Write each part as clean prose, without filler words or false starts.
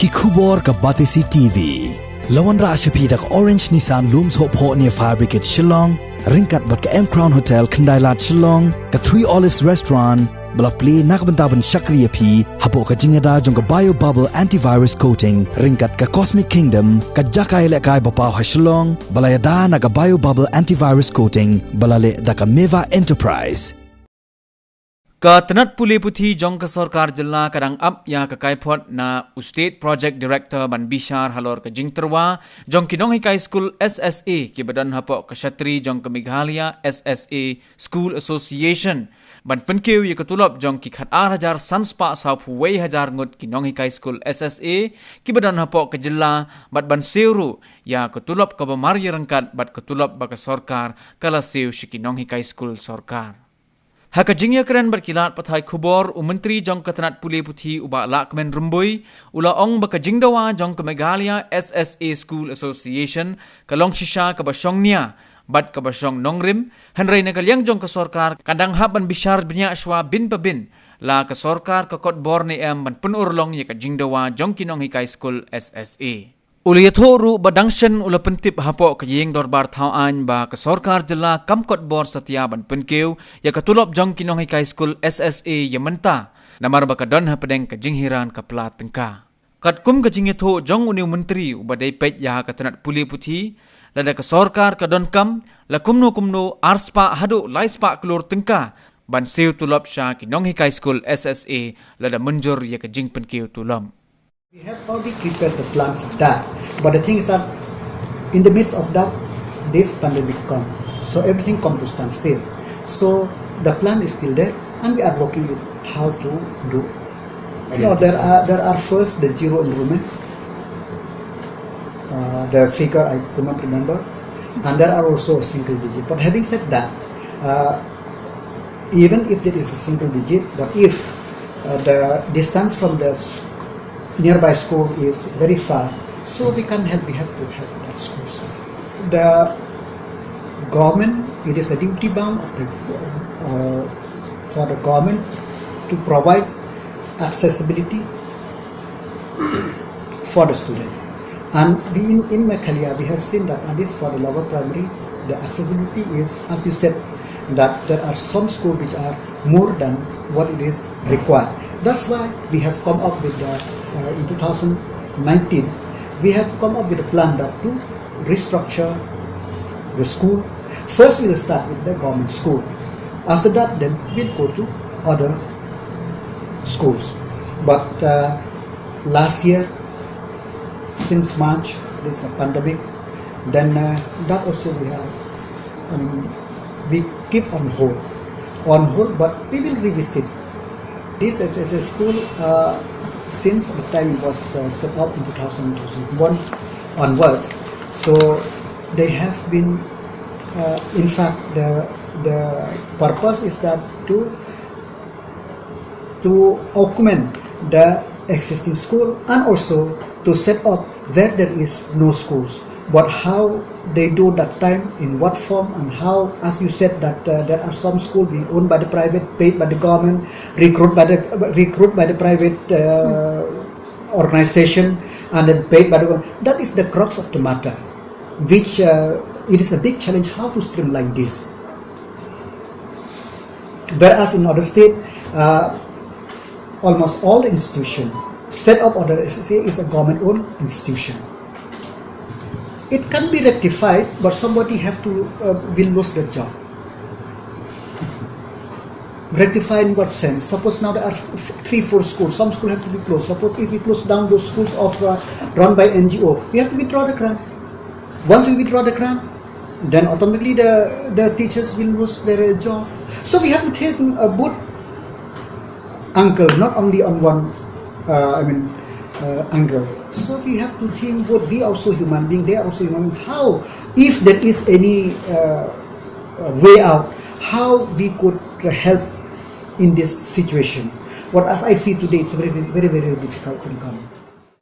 ki khubor ka batisi TV lawan ra ashapi dak Orange Nissan looms ho pho near Fire Brigade Shillong ringkat bat ka M Crown Hotel Kandailat Shillong ka Three Olives Restaurant Balak play nakbantaban Shakriya P hapo ka Jingdawa jong ka Bio Bubble Antivirus Coating ringkat ka Cosmic Kingdom ka Jakai Lekai Bapaw Hashlong balayada na ka Bio Bubble Antivirus Coating balale da ka Meva Enterprise Ka Tanat Puli Puthi jong ka Sorkar Jilla kadang up ya ka Kaiphod na State Project Director ban Bishar halor ka Jingdawa jong ki Nonghikai School SSA ki badan hapo ka Shatri jong ka Meghalaya SSA School Association ban penkeu ya katulop jong ki khat 8,000 sanspa sa huwei hajar ngut ki Nonghikai School SSA ki badan hapo ka Jilla bat ban seuru ya katulop ka bamari rangkat bat katulop ba ka Sorkar kala seu ki Nonghikai School Sorkar Haka jingya keren berkilat pathai khubor Menteri jong ka Tanat Puli Puthi uba lakmen rumbui ula ong baka Jingdawa jong ka Meghalaya SSA School Association ka long shisha ka basyongnya bat ka basyong nongrim hanray nagalyang jong ka Sorkar kadang haban Bishar binya ashwa bin pabin la ka Sorkar ka kotbor ni ban penurlong ya ka Jingdawa jong ki Nonghikai School SSA Uliyathoru badangshan ula pentip hapo kayeng dorbar thawan ba ka Sorkar Jilla kamkot bor satya ban penkeu ya katulop jong ki Nonghikai School SSA yamenta namar ba ka don ha pedeng ka jinghiran ka plat tengka kat kum ka jingitho jong uniu menteri ubadai pet ya ka Tanat Puli Puthi lada ka Sorkar ka don kam la kumno arspa hadu laispa klur tengka ban seu tulop sha ki Nonghikai School SSA lada menjur ya ka jing penkeu tulom We have already prepared the plan for that, but the thing is that in the midst of that, this pandemic comes, so everything comes to stand still. So the plan is still there, and we are working with how to do. There are first the zero enrollment, the figure I do not remember, and there are also a single digit. But having said that, even if there is a single digit, but if the distance from the nearby school is very far, so we have to help that schools. The government, it is a duty bound of for the government to provide accessibility for the student. And in Meghalaya, we have seen that at least for the lower primary, the accessibility is, as you said, that there are some schools which are more than what it is required. That's why we have come up with in 2019, we have come up with a plan that to restructure the school. First, we will start with the government school. After that, then we'll go to other schools. But last year, since March, there's a pandemic. Then that also we keep on hold. But we will revisit this as a school since the time it was set up in 2001 onwards. So they have been, in fact, the purpose is that to augment the existing school and also to set up where there is no schools. But how they do that time, in what form, and how, as you said, that there are some schools being owned by the private, paid by the government, recruited by the private organization, and then paid by the government. That is the crux of the matter, which it is a big challenge how to streamline this. Whereas in other states, almost all the institutions set up under the SSA is a government-owned institution. It can be rectified, but somebody will lose their job. Rectify in what sense? Suppose now there are 3-4 schools. Some schools have to be closed. Suppose if we close down those schools run by NGO, we have to withdraw the grant. Once we withdraw the grant, then automatically the teachers will lose their job. So we have to take a both angle, not only on one angle. So we have to think both. We are also human beings, they are also human beings. How, if there is any way out, how we could help in this situation. But as I see today, it's very, very, very difficult for the government.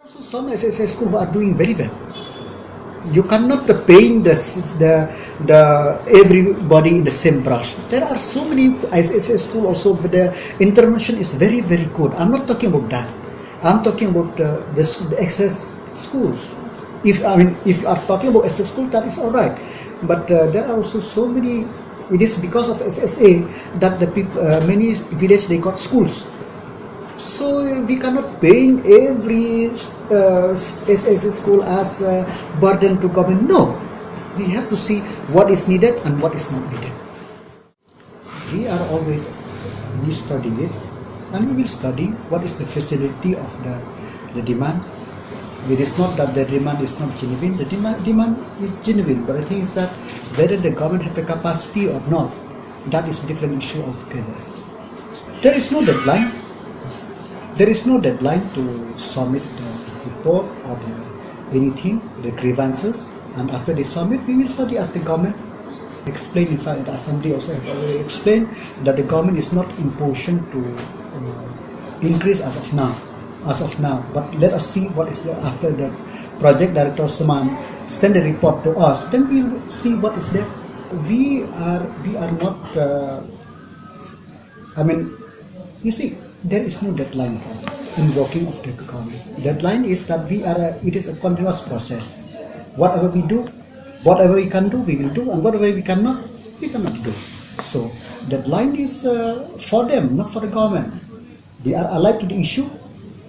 Also, some SSA schools who are doing very well. You cannot paint everybody in the same brush. There are so many SSA schools also, but the intervention is very, very good. I'm not talking about that. I'm talking about the excess schools. If you are talking about SS school, that is all right. But there are also so many. It is because of SSA that the people, many villages they got schools. So we cannot paint every SSA school as a burden to government. No, we have to see what is needed and what is not needed. We are always studying it, and we will study what is the facility of the demand. It is not that the demand is not genuine. The demand is genuine, but the thing is that whether the government have the capacity or not, that is a different issue altogether. There is no deadline. There is no deadline to submit the report or anything, the grievances, and after they submit, we will study as the government. Explain, in fact, the assembly also have already explained that the government is not in position to increase as of now. But let us see what is there after the project director Semam send a report to us. Then we will see what is there. We are not. You see, there is no deadline in working of the government. Deadline is that it is a continuous process. Whatever we do, whatever we can do, we will do, and whatever we cannot do. So deadline is for them, not for the government. They are alive to the issue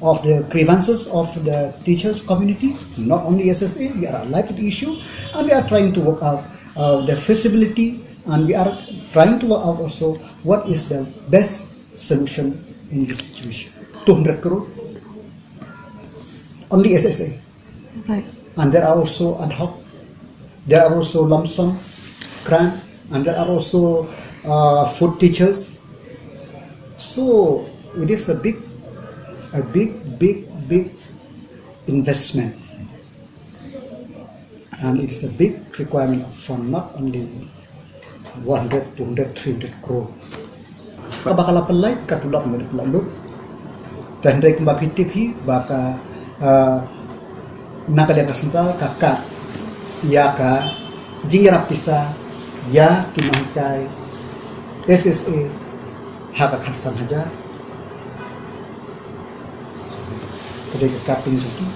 of the grievances of the teachers community, not only SSA. We are alive to the issue, and we are trying to work out the feasibility, and we are trying to work out also what is the best solution in this situation. 200 crore, only SSA. Right. And there are also ad hoc, there are also lump sum grant, and there are also food teachers. So it is a big investment, and it is a big requirement for not only 100, 200, 300 crore. Bakal apply katulak mo lalu dan rek mbapitip hi baka nakaliang sentral kakak ya ka jingrap pisa ya Nonghikai SSA haka khasan haja kede kaping juki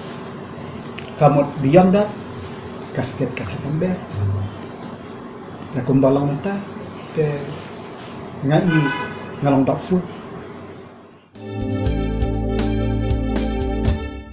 kamot beyond that kasket ka hatamber na kumbalang menta ke ngai ngalong dak food